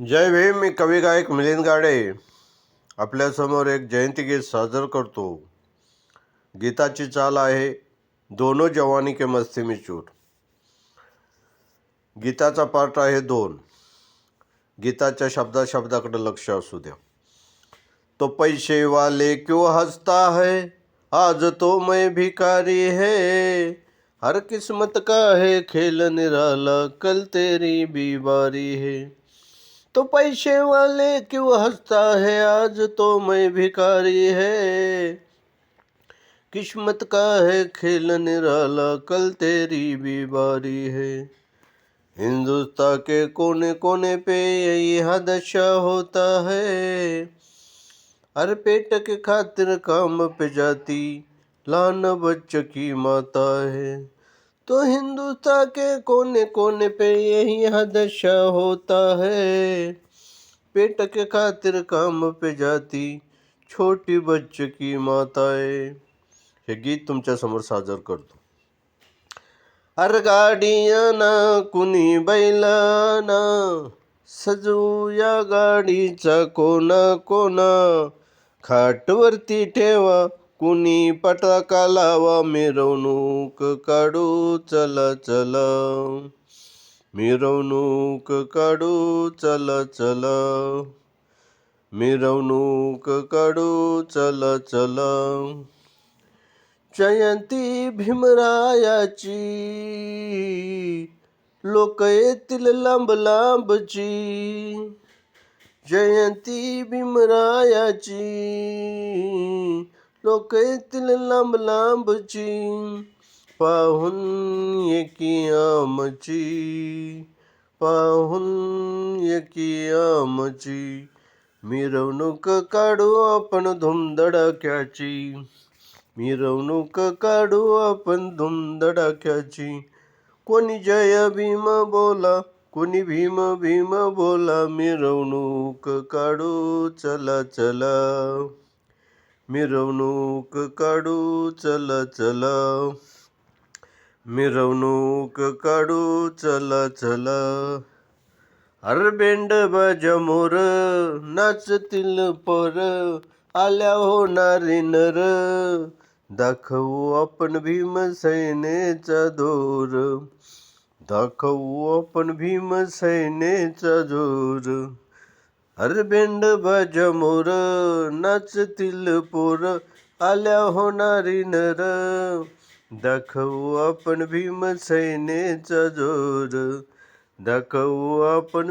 जय भीम. मी कवी गायक मिलिंद गाडे आपल्यासमोर एक जयंती गीत सादर करतो. गीताची चाल आहे, दोनों जवानी के मस्ती में चूर. गीताचा पार्ट आहे 2. गीताच्या शब्दाकडे लक्ष असू द्या. तो पैसे वाले क्यों हंसता है, आज तो मैं भिखारी है. हर किस्मत का है खेल निराला, कल तेरी भी बारी है. तो पैसे वाले क्यों हंसता है, आज तो मैं भिखारी है. किस्मत का है खेल निराला, कल तेरी भी बारी है. हिंदुस्तान के कोने कोने पे यही हादसा होता है. हर पेट के खातिर काम पे जाती लान बच्चों की माता है. तो हिंदुस्तान के कोने कोने पे यही हादसा होता है. पेट के खातिर काम पे जाती छोटी बच्चे की माताएं. हे गीत तुमच्या समोर सादर करतो. हर गाडीना कुणी बैलाना, सजूया गाडीचा कोना कोना. खाटवरती ठेवा कुणी पटाका लावा, मिरवणूक काढू चला चला. मिरवणूक काढू चला चला. मिरवणूक काढू चला चला. जयंती भीमरायाची लोक येतील लांब लांबची. जयंती भीमरायाची लोक येतील लांब लांबची. पाहून एकी आमची, पाहून एकी आमची. मिरवणूक काढू आपण धुमधडाक्याची. मिरवणूक काढू आपण धुमधडाक्याची. कोणी जय भीम बोला, कोणी भीम भीम बोला. मिरवणूक काढू चला चला. मिरवणूक काढू चला चला. मिरवणूक काढू चला चला. हर बेंड बाजा मोर, नाचतील पोर, आल्या होणारी नर. दाखवू आपण भीमसेनेचा जोर, दाखवू आपण भीमसेनेचा जोर. हर बेंड बाजा मोर, नाचतील पोर, आल्या होणारी नर. दाखवू आपण भीमसेनेचा जोर, दाखवू आपण